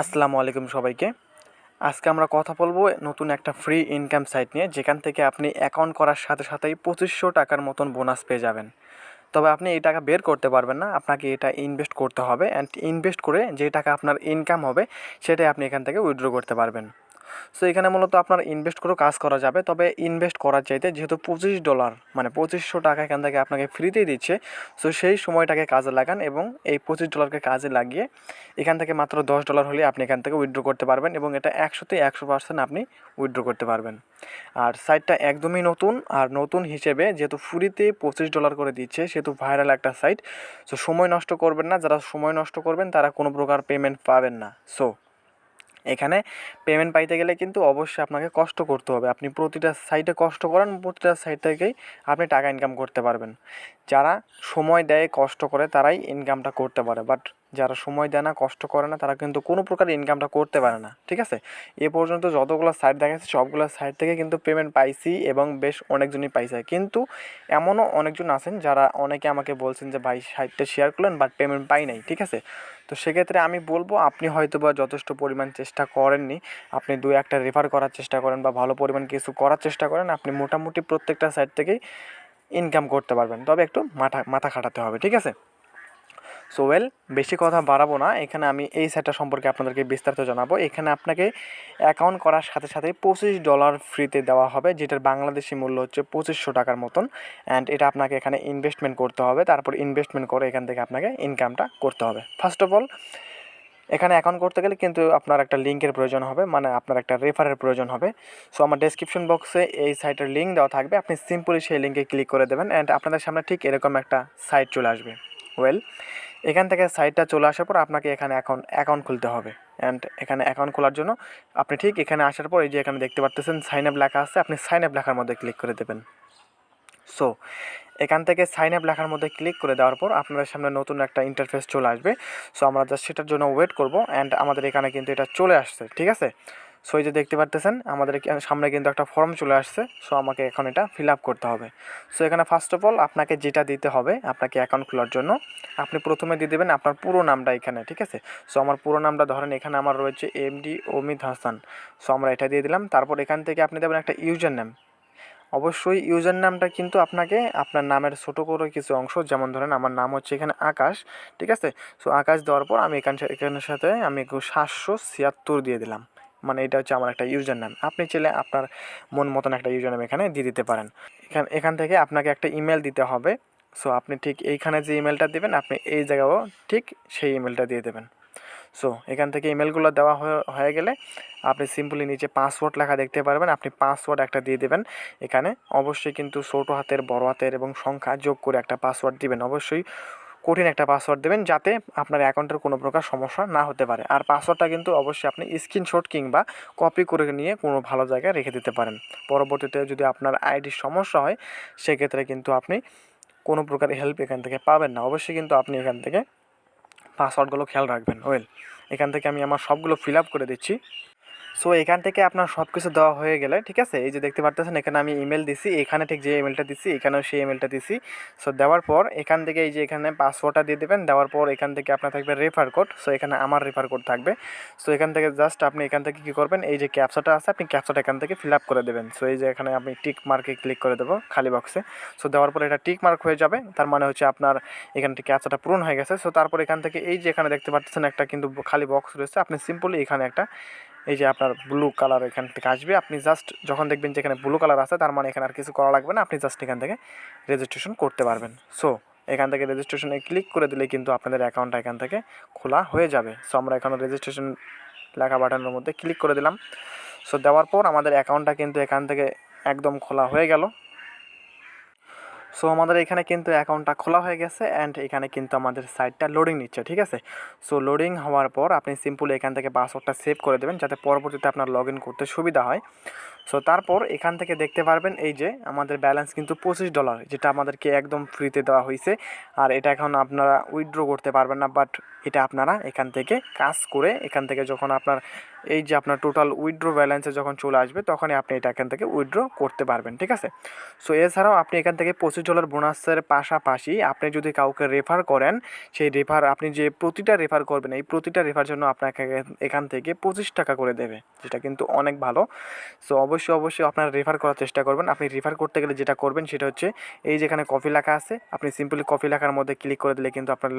আসসালামু আলাইকুম সবাইকে। আজকে আমরা কথা বলবো নতুন একটা ফ্রি ইনকাম সাইট নিয়ে, যেখান থেকে আপনি অ্যাকাউন্ট করার সাথে সাথেই 2500 টাকার মতন বোনাস পেয়ে যাবেন। তবে আপনি এই টাকা বের করতে পারবেন না, আপনাকে এটা ইনভেস্ট করতে হবে, অ্যান্ড ইনভেস্ট করে যে টাকা আপনার ইনকাম হবে সেটাই আপনি এখান থেকে উইথড্র করতে পারবেন। সো এখানে মূলত আপনার ইনভেস্ট করেও কাজ করা যাবে, তবে ইনভেস্ট করার চাইতে যেহেতু $25 মানে 2500 টাকা এখান থেকে আপনাকে ফ্রিতেই দিচ্ছে, সো সেই সময়টাকে কাজে লাগান এবং এই $25কে কাজে লাগিয়ে এখান থেকে মাত্র $10 হলে আপনি এখান থেকে উইথড্র করতে পারবেন এবং এটা 100% আপনি উইথড্র করতে পারবেন। আর সাইটটা একদমই নতুন, আর নতুন হিসেবে যেহেতু ফ্রিতে $25 করে দিচ্ছে সেহেতু ভাইরাল একটা সাইট। সো সময় নষ্ট করবেন না, যারা সময় নষ্ট করবেন তারা কোনো প্রকার পেমেন্ট পাবেন না। সো এখানে পেমেন্ট পাইতে গেলে কিন্তু অবশ্যই আপনাকে কষ্ট করতে হবে। আপনি প্রতিটা সাইটে কষ্ট করেন, প্রতিটা সাইট থেকেই আপনি টাকা ইনকাম করতে পারবেন। যারা সময় দেয়, কষ্ট করে, তারাই ইনকামটা করতে পারে, বাট যারা সময় দেয় না, কষ্ট করে না, তারা কিন্তু কোনো প্রকার ইনকামটা করতে পারে না। ঠিক আছে, এ পর্যন্ত যতগুলো সাইট দেখাচ্ছে সবগুলো সাইট থেকে কিন্তু পেমেন্ট পাইছি এবং বেশ অনেকজনই পাইছে, কিন্তু এমনও অনেকজন আছেন যারা অনেকে আমাকে বলছেন যে ভাই সাইটটা শেয়ার করলেন বাট পেমেন্ট পাই নাই। ঠিক আছে, তো সেক্ষেত্রে আমি বলবো আপনি হয়তো বা যথেষ্ট পরিমাণ চেষ্টা করেননি, আপনি দু একটা রেফার করার চেষ্টা করেন বা ভালো পরিমাণ কিছু করার চেষ্টা করেন, আপনি মোটামুটি প্রত্যেকটা সাইট থেকেই ইনকাম করতে পারবেন, তবে একটু মাথা খাটাতে হবে। ঠিক আছে, সো বেশি কথা বাড়াবো না, এখানে আমি এই সাইটটা সম্পর্কে আপনাদেরকে বিস্তারিত জানাবো। এখানে আপনাকে অ্যাকাউন্ট করার সাথে সাথে $25 ফ্রিতে দেওয়া হবে, যেটার বাংলাদেশি মূল্য হচ্ছে 2500 টাকার মতন। অ্যান্ড এটা আপনাকে এখানে ইনভেস্টমেন্ট করতে হবে, তারপর ইনভেস্টমেন্ট করে এখান থেকে আপনাকে ইনকামটা করতে হবে। ফার্স্ট অফ অল এখানে অ্যাকাউন্ট করতে গেলে কিন্তু আপনার একটা লিঙ্কের প্রয়োজন হবে, মানে আপনার একটা রেফারের প্রয়োজন হবে। সো আমার ডেসক্রিপশন বক্সে এই সাইটের লিঙ্ক দেওয়া থাকবে, আপনি সিম্পলি সেই লিঙ্কে ক্লিক করে দেবেন অ্যান্ড আপনাদের সামনে ঠিক এরকম একটা সাইট চলে আসবে। এখান থেকে সাইটটা চলে আসার পর আপনাকে এখানে অ্যাকাউন্ট খুলতে হবে। অ্যান্ড এখানে অ্যাকাউন্ট খোলার জন্য আপনি ঠিক এখানে আসার পর এই যে এখানে দেখতে পাচ্ছেন সাইন আপ লেখা আছে, আপনি সাইন আপ লেখার মধ্যে ক্লিক করে দেবেন। সো এখান থেকে সাইন আপ লেখার মধ্যে ক্লিক করে দেওয়ার পর আপনাদের সামনে নতুন একটা ইন্টারফেস চলে আসবে। সো আমরা জাস্ট সেটার জন্য ওয়েট করব অ্যান্ড আমাদের এখানে কিন্তু এটা চলে আসছে। ঠিক আছে, সো এই যে দেখতে পাচ্ছেন আমাদের সামনে কিন্তু একটা ফর্ম চলে আসছে। সো আমাকে এখন এটা ফিল আপ করতে হবে। সো এখানে ফার্স্ট অফ অল আপনাকে যেটা দিতে হবে, আপনাকে অ্যাকাউন্ট খোলার জন্য আপনি প্রথমে দিয়ে দেবেন আপনার পুরো নামটা এখানে। ঠিক আছে, সো আমার পুরো নামটা ধরেন এখানে আমার রয়েছে এমডি অমিত হাসান। সো আমরা এটা দিয়ে দিলাম। তারপর এখান থেকে আপনি দেবেন একটা ইউজার নেম। অবশ্যই ইউজার নামটা কিন্তু আপনাকে আপনার নামের ছোটো করে কিছু অংশ, যেমন ধরেন আমার নাম হচ্ছে এখানে আকাশ। ঠিক আছে, সো আকাশ দেওয়ার পর আমি এখানের সাথে আমি 776 দিয়ে দিলাম, মানে এটা হচ্ছে আমার একটা ইউজার নাম। আপনি চাইলে আপনার মন মতন একটা ইউজার নাম এখানে দিয়ে দিতে পারেন। এখান থেকে আপনাকে একটা ইমেল দিতে হবে। সো আপনি ঠিক এইখানে যে ইমেলটা দেবেন আপনি এই জায়গায়ও ঠিক সেই ইমেলটা দিয়ে দেবেন। সো এখান থেকে ইমেলগুলো দেওয়া হয়ে গেলে আপনি সিম্পলি নিচে পাসওয়ার্ড লেখা দেখতে পারবেন, আপনি পাসওয়ার্ড একটা দিয়ে দেবেন। এখানে অবশ্যই কিন্তু ছোটো হাতের, বড় হাতের এবং সংখ্যা যোগ করে একটা পাসওয়ার্ড দিবেন। অবশ্যই কঠিন একটা পাসওয়ার্ড দেবেন, যাতে আপনার অ্যাকাউন্টের কোনো প্রকার সমস্যা না হতে পারে। আর পাসওয়ার্ডটা কিন্তু অবশ্যই আপনি স্ক্রিনশট কিংবা কপি করে নিয়ে কোনো ভালো জায়গায় রেখে দিতে পারেন। পরবর্তীতে যদি আপনার আইডির সমস্যা হয় সেক্ষেত্রে কিন্তু আপনি কোনো প্রকার হেল্প এখান থেকে পাবেন না। অবশ্যই কিন্তু আপনি এখান থেকে পাসওয়ার্ডগুলো খেয়াল রাখবেন। এখান থেকে আমি আমার সবগুলো ফিল আপ করে দিচ্ছি। সো এখান থেকে আপনার সব কিছু দেওয়া হয়ে গেলে, ঠিক আছে, এই যে দেখতে পারতেছেন এখানে আমি ইমেল দিছি, এখানে ঠিক যে ইমেলটা দিছি এখানেও সেই ইমেলটা দিছি। সো দেওয়ার পর এখান থেকে এই যে এখানে পাসওয়ার্ডটা দিয়ে দেবেন। দেওয়ার পর এখান থেকে আপনার থাকবে রেফার কোড। সো এখানে আমার রেফার কোড থাকবে। সো এখান থেকে জাস্ট আপনি এখান থেকে কী করবেন, এই যে ক্যাপচাটা আছে আপনি ক্যাপচাটা এখান থেকে ফিল আপ করে দেবেন। সো এই যে এখানে আমি টিক মার্কে ক্লিক করে দেবো খালি বক্সে। সো দেওয়ার পর এটা টিক মার্ক হয়ে যাবে, তার মানে হচ্ছে আপনার এখান থেকে ক্যাপচাটা পূরণ হয়ে গেছে। সো তারপর এখান থেকে এই যে এখানে দেখতে পাচ্ছেন একটা কিন্তু খালি বক্স রয়েছে, আপনি সিম্পলি এখানে একটা এই যে আপনার ব্লু কালার এখান থেকে আসবে, আপনি জাস্ট যখন দেখবেন যে এখানে ব্লু কালার আছে তার মানে এখানে আর কিছু করা লাগবে না, আপনি জাস্ট এখান থেকে রেজিস্ট্রেশন করতে পারবেন। সো এখান থেকে রেজিস্ট্রেশনে ক্লিক করে দিলে কিন্তু আপনাদের অ্যাকাউন্টটা এখান থেকে খোলা হয়ে যাবে। সো আমরা এখানে রেজিস্ট্রেশন লেখা বাটনের মধ্যে ক্লিক করে দিলাম। সো দেওয়ার পর আমাদের অ্যাকাউন্টটা কিন্তু এখান থেকে একদম খোলা হয়ে গেল। সো আমাদের এখানে কিন্তু অ্যাকাউন্টটা খোলা হয়ে গেছে অ্যান্ড এখানে কিন্তু আমাদের সাইটটা লোডিং নিচ্ছে। ঠিক আছে, সো লোডিং হওয়ার পর আপনি সিম্পলি এখান থেকে পাসওয়ার্ডটা সেভ করে দেবেন, যাতে পরবর্তীতে আপনার লগ ইন করতে সুবিধা হয়। সো তারপর এখান থেকে দেখতে পারবেন এই যে আমাদের ব্যালেন্স কিন্তু $25, যেটা আমাদেরকে একদম ফ্রিতে দেওয়া হয়েছে। আর এটা এখন আপনারা উইথড্র করতে পারবেন না, বাট এটা আপনারা এখান থেকে কাজ করে এখান থেকে যখন আপনার এই যে আপনার টোটাল উইথড্র ব্যালেন্সে যখন চলে আসবে তখনই আপনি এটা এখান থেকে উইথড্র করতে পারবেন, ঠিক আছে। সো এছাড়াও আপনি এখান থেকে $25 বোনাসের পাশাপাশি আপনি যদি কাউকে রেফার করেন, সেই রেফার আপনি যে প্রতিটা রেফার করবেন এই প্রতিটা রেফার জন্য আপনাকে এখান থেকে $25 করে দেবে, যেটা কিন্তু অনেক ভালো। সো অবশ্যই আপনারা রেফার করার চেষ্টা করবেন। আপনি রেফার করতে গেলে যেটা করবেন সেটা হচ্ছে এই যেখানে কপি লেখা আছে, আপনি সিম্পলি কপি লেখার মধ্যে ক্লিক করে দিলে কিন্তু আপনার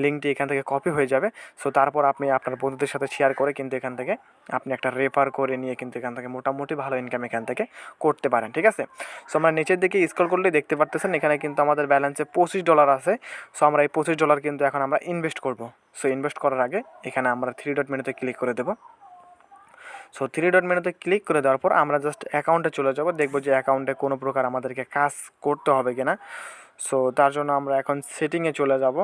লিঙ্কটি এখান থেকে কপি হয়ে যাবে। সো তারপর আপনি আপনার বন্ধুদের সাথে শেয়ার করে কিন্তু এখান থেকে আপনি একটা রেফার করে নিয়ে কিন্তু এখান থেকে মোটামুটি ভালো ইনকাম এখান থেকে করতে পারেন, ঠিক আছে। সো আমরা নিচের দিকে স্ক্রল করলে দেখতে পারতেছেন এখানে কিন্তু আমাদের ব্যালেন্সে $25 আছে। সো আমরা এই $25 কিন্তু এখন আমরা ইনভেস্ট করব। সো ইনভেস্ট করার আগে এখানে আমরা 3 ডট মেনুতে ক্লিক করে দেবো। সো 3 ডট মেনুতে ক্লিক করে দেওয়ার পর আমরা জাস্ট অ্যাকাউন্টে চলে যাব, দেখব যে অ্যাকাউন্টে কোনো প্রকার আমাদেরকে কাজ করতে হবে কিনা। সো তার জন্য আমরা এখন সেটিংয়ে চলে যাব।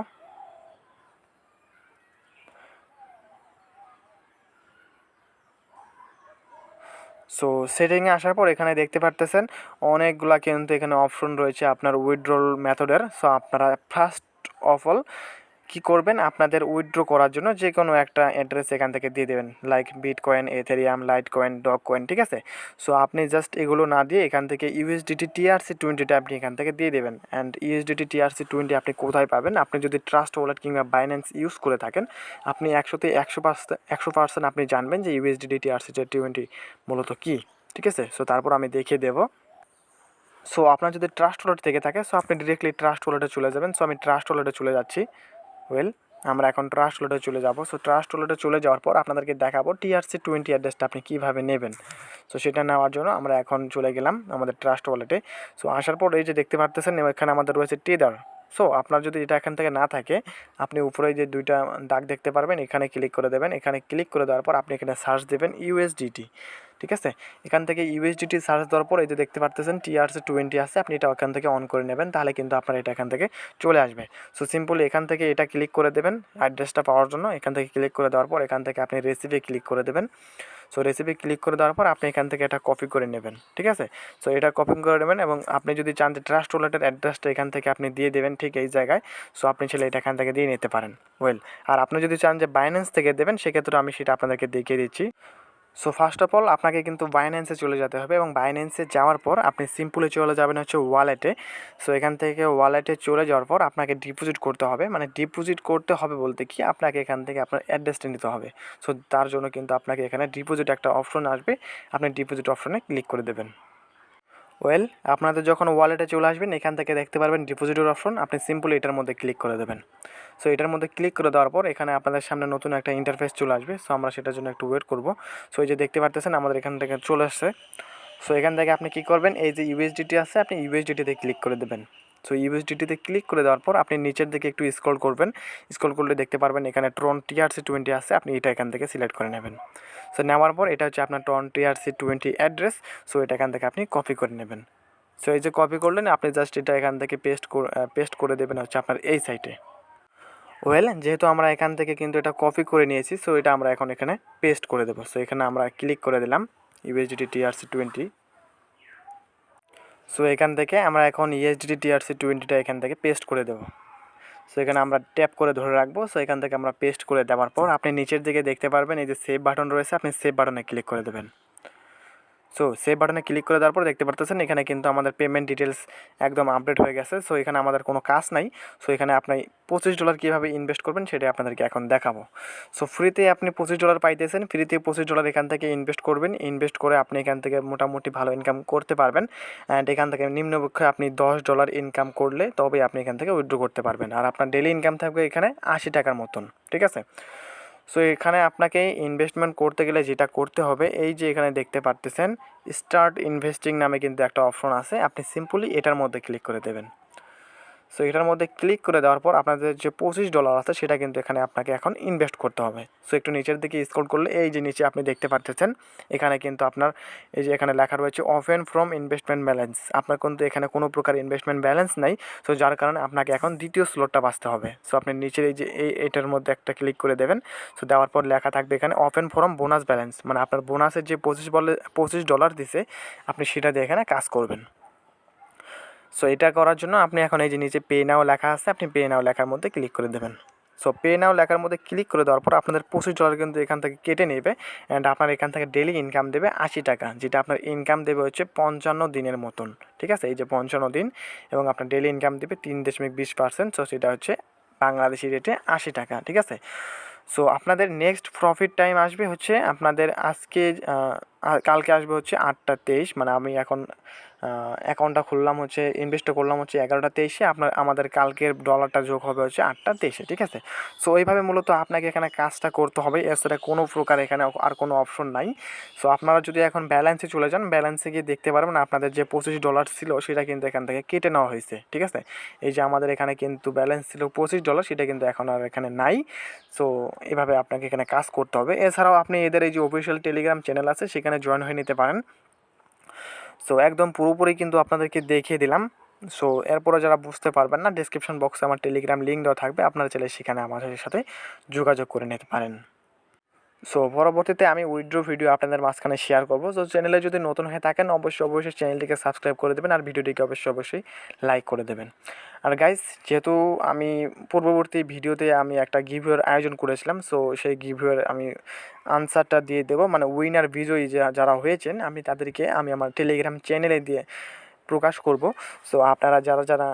সো সেটিংয়ে আসার পর এখানে দেখতে পারতেছেন অনেকগুলা কিন্তু এখানে অপশন রয়েছে আপনার উইথড্রল মেথডের। সো আপনারা ফার্স্ট অফ অল কী করবেন, আপনাদের উইথড্র করার জন্য যে কোনো একটা অ্যাড্রেস এখান থেকে দিয়ে দেবেন, like bitcoin, এথেরিয়াম, Litecoin, dog coin, ঠিক আছে। সো আপনি জাস্ট এগুলো না দিয়ে এখান থেকে ইউএসডিটি TRC20টা আপনি এখান থেকে দিয়ে দেবেন। অ্যান্ড ইউএসডিটি TRC20 আপনি কোথায় পাবেন, আপনি যদি ট্রাস্ট ওয়ালেট কিংবা বাইন্যান্স ইউজ করে থাকেন আপনি 100% আপনি জানবেন যে ইউএসডিটি TRC20 মূলত কী, ঠিক আছে। সো তারপর আমি দেখিয়ে দেবো। সো আপনার যদি ট্রাস্ট ওয়ালেট থেকে থাকে সো আপনি ডিরেক্টলি ট্রাস্ট ওয়ালেটে চলে যাবেন। সো আমি ট্রাস্ট ওয়ালেটে চলে যাচ্ছি। আমরা এখন ট্রাস্ট ওয়ালেটে চলে যাব। সো ট্রাস্ট ওয়ালেটে চলে যাওয়ার পর আপনাদেরকে দেখাবো TRC20 অ্যাড্রেসটা আপনি কীভাবে নেবেন। সো সেটা নেওয়ার জন্য আমরা এখন চলে গেলাম আমাদের ট্রাস্ট ওয়ালেটে। সো আসার পর এই যে দেখতে পারতেছেন এখানে আমাদের রয়েছে টেদার। সো আপনার যদি এটা এখান থেকে না থাকে আপনি উপরে যে দুইটা দাগ দেখতে পারবেন, এখানে ক্লিক করে দেবেন। এখানে ক্লিক করে দেওয়ার পর আপনি এখানে সার্চ দেবেন ইউএসডিটি, ঠিক আছে। এখান থেকে ইউএসডিটি সার্চ দেওয়ার পর এই যে দেখতে পারতেছেন TRC20 আছে, আপনি এটা এখান থেকে অন করে নেবেন, তাহলে কিন্তু আপনার এটা এখান থেকে চলে আসবে। সো সিম্পলি এখান থেকে এটা ক্লিক করে দেবেন অ্যাড্রেসটা পাওয়ার জন্য। এখান থেকে ক্লিক করে দেওয়ার পর এখান থেকে আপনি রেসিপি ক্লিক করে দেবেন। সো রেসিপি ক্লিক করে দেওয়ার পর আপনি এখান থেকে এটা কপি করে নেবেন, ঠিক আছে। সো এটা কপি করে নেবেন এবং আপনি যদি চান যে ট্রাস্ট ওয়ালেটের অ্যাড্রেসটা এখান থেকে আপনি দিয়ে দেবেন ঠিক এই জায়গায়। সো আপনি ছেলে এটা এখান থেকে দিয়ে নিতে পারেন। আর আপনি যদি চান যে বাইন্যান্স থেকে দেবেন সেক্ষেত্রে আমি সেটা আপনাদেরকে দেখিয়ে দিচ্ছি। সো ফার্স্ট অফ অল আপনাকে কিন্তু বাইন্যান্সে চলে যেতে হবে এবং বাইন্যান্সে যাওয়ার পর আপনি সিম্পলি চলে যাবেন হচ্ছে ওয়ালেটে। সো এখান থেকে ওয়ালেটে চলে যাওয়ার পর আপনাকে ডিপোজিট করতে হবে, মানে ডিপোজিট করতে হবে বলতে কি আপনাকে এখান থেকে আপনার অ্যাড্রেসটা নিতে হবে। সো তার জন্য কিন্তু আপনাকে এখানে ডিপোজিট একটা অপশন আসবে, আপনি ডিপোজিট অপশনে ক্লিক করে দেবেন। আপনাদের যখন ওয়ালেটে চলে আসবেন এখান থেকে দেখতে পারবেন ডিপোজিটের অপশন, আপনি সিম্পলি এটার মধ্যে ক্লিক করে দেবেন। সো এটার মধ্যে ক্লিক করে দেওয়ার পর এখানে আপনাদের সামনে নতুন একটা ইন্টারফেস চলে আসবে। সো আমরা সেটার জন্য একটু ওয়েট করব। সো এই যে দেখতে পারতেছেন আমাদের এখান থেকে চলে আসছে। সো এখান থেকে আপনি কী করবেন, এই যে ইউএসডিটি আছে আপনি ইউএসডিটিতে ক্লিক করে দেবেন। সো ইউএসডিটিতে ক্লিক করে দেওয়ার পর আপনি নিচের দিকে একটু স্ক্রল করবেন। স্ক্রল করলে দেখতে পারবেন এখানে ট্রন TRC20 আছে, আপনি এটা এখান থেকে সিলেক্ট করে নেবেন। সো নেওয়ার পর এটা হচ্ছে আপনার ট্রন TRC20 অ্যাড্রেস। সো এটা এখান থেকে আপনি কপি করে নেবেন। সো এই যে কপি করলেন আপনি জাস্ট এটা এখান থেকে পেস্ট করে দেবেন হচ্ছে আপনার এই সাইটে। যেহেতু আমরা এখান থেকে কিন্তু এটা কপি করে নিয়েছি সো এটা আমরা এখন এখানে পেস্ট করে দেবো। সো এখানে আমরা ক্লিক করে দিলাম ইউএসডিটি TRC20। সো এখান থেকে আমরা এখন ইউএসডিটি TRC20টা এখান থেকে পেস্ট করে দেবো। সো এখানে আমরা ট্যাপ করে ধরে রাখবো। সো এখান থেকে আমরা পেস্ট করে দেওয়ার পর আপনি নিচের দিকে দেখতে পারবেন এই যে সেভ বাটন রয়েছে, আপনি সেভ বাটনে ক্লিক করে দেবেন। সো সেভ বাটনে ক্লিক করে দেওয়ার পর দেখতে পারতেছেন এখানে কিন্তু আমাদের পেমেন্ট ডিটেলস একদম আপডেট হয়ে গেছে। সো এখানে আমাদের কোনো কাজ নাই। সো এখানে আপনি $25 কীভাবে ইনভেস্ট করবেন সেটা আপনাদেরকে এখন দেখাবো। সো ফ্রিতে আপনি $25 পাইতেছেন, ফ্রিতে $25 এখান থেকে ইনভেস্ট করবেন। ইনভেস্ট করে আপনি এখান থেকে মোটামুটি ভালো ইনকাম করতে পারবেন। অ্যান্ড এখান থেকে নিম্নপক্ষে আপনি $10 ইনকাম করলে তবে আপনি এখান থেকে উইথড্র করতে পারবেন। আর আপনার ডেলি ইনকাম থাকবে এখানে $80 মতন, ঠিক আছে। সো এখানে আপনাকে ইনভেস্টমেন্ট করতে গেলে যেটা করতে হবে এই যে এখানে দেখতে পারতেছেন স্টার্ট ইনভেস্টিং নামে কিন্তু একটা অপশন আছে, আপনি সিম্পলি এটার মধ্যে ক্লিক করে দেবেন। সো এটার মধ্যে ক্লিক করে দেওয়ার পর আপনাদের যে $25 আছে সেটা কিন্তু এখানে আপনাকে এখন ইনভেস্ট করতে হবে। সো একটু নিচের দিকে স্ক্রল করলে এই যে নিচে আপনি দেখতে পারতেছেন এখানে কিন্তু আপনার এই যে এখানে লেখা রয়েছে ওপেন ফ্রম ইনভেস্টমেন্ট ব্যালেন্স। আপনার কিন্তু এখানে কোনো প্রকার ইনভেস্টমেন্ট ব্যালেন্স নাই। সো যার কারণে আপনাকে এখন দ্বিতীয় স্লটটা বাছতে হবে। সো আপনি নিচের এই যে এইটার মধ্যে একটা ক্লিক করে দেবেন। সো দেওয়ার পর লেখা থাকবে এখানে ওপেন ফ্রম বোনাস ব্যালেন্স, মানে আপনার বোনাসের যে $25 দিছে আপনি সেটা দিয়ে এখানে কাজ করবেন। সো এটা করার জন্য আপনি এখন এই যে নিচে পে নাও লেখা আছে, আপনি পে নাও লেখার মধ্যে ক্লিক করে দেবেন। সো পে নাও লেখার মধ্যে ক্লিক করে দেওয়ার পর আপনাদের $25 কিন্তু এখান থেকে কেটে নেবে অ্যান্ড আপনার এখান থেকে ডেলি ইনকাম দেবে $80, যেটা আপনার ইনকাম দেবে হচ্ছে 55 দিনের মতন। ঠিক আছে, এই যে 55 দিন, এবং আপনার ডেলি ইনকাম দেবে 3.20%। সো সেটা হচ্ছে বাংলাদেশি রেটে $80। ঠিক আছে, সো আপনাদের নেক্সট প্রফিট টাইম আসবে হচ্ছে আপনাদের আজকে কালকে আসবে হচ্ছে 8টা 23, মানে আমি এখন অ্যাকাউন্টটা খুললাম হচ্ছে, ইনভেস্টটা করলাম হচ্ছে 11টা 23-এ, আমাদের কালকের ডলারটা যোগ হবে হচ্ছে 8টা 23-এ। ঠিক আছে, সো ওইভাবে মূলত আপনাকে এখানে কাজটা করতে হবে, এছাড়া কোনো প্রকার এখানে আর কোনো অপশন নাই। সো আপনারা যদি এখন ব্যালেন্সে চলে যান, ব্যালেন্সে গিয়ে দেখতে পারবেন আপনাদের যে $25 ছিল সেটা কিন্তু এখান থেকে কেটে নেওয়া হয়েছে। ঠিক আছে, এই যে আমাদের এখানে কিন্তু ব্যালেন্স ছিল $25, সেটা কিন্তু এখন আর এখানে নাই। সো এভাবে আপনাকে এখানে কাজ করতে হবে। এছাড়াও আপনি এদের এই যে অফিসিয়াল টেলিগ্রাম চ্যানেল আছে সেখানে জয়েন হয়ে নিতে পারেন। সো একদম পুরোপুরি কিন্তু আপনাদেরকে দেখিয়ে দিলাম। সো এরপরে যারা বুঝতে পারবেন না, ডিসক্রিপশন বক্সে আমার টেলিগ্রাম লিঙ্ক দেওয়া থাকবে, আপনারা চাইলে সেখানে আমাদের সাথে যোগাযোগ করে নিতে পারেন। সো পরবর্তীতে আমি উইথড্র ভিডিও আপনাদের মাঝখানে শেয়ার করবো। সো চ্যানেলে যদি নতুন হয়ে থাকেন অবশ্যই চ্যানেলটিকে সাবস্ক্রাইব করে দেবেন আর ভিডিওটিকে অবশ্যই লাইক করে দেবেন। আর গাইস, যেহেতু আমি পূর্ববর্তী ভিডিওতে আমি একটা গিভওয়ের আয়োজন করেছিলাম, সো সেই গিভওয়ের আমি আনসারটা দিয়ে দেবো, মানে উইনার বিজয়ী যারা হয়েছেন আমি তাদেরকে আমি আমার টেলিগ্রাম চ্যানেলে দিয়ে প্রকাশ করব। সো আপনারা যারা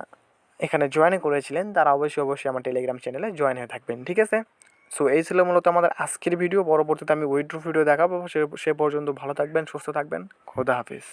এখানে জয়েন করেছিলেন তারা অবশ্যই আমার টেলিগ্রাম চ্যানেলে জয়েন হয়ে থাকবেন। ঠিক আছে, সো এই ছিল মূলত আমাদের আজকের ভিডিও। পরবর্তীতে আমি উইথড্র ভিডিও দেখাবো। সে পর্যন্ত ভালো থাকবেন, সুস্থ থাকবেন। খোদা হাফিজ।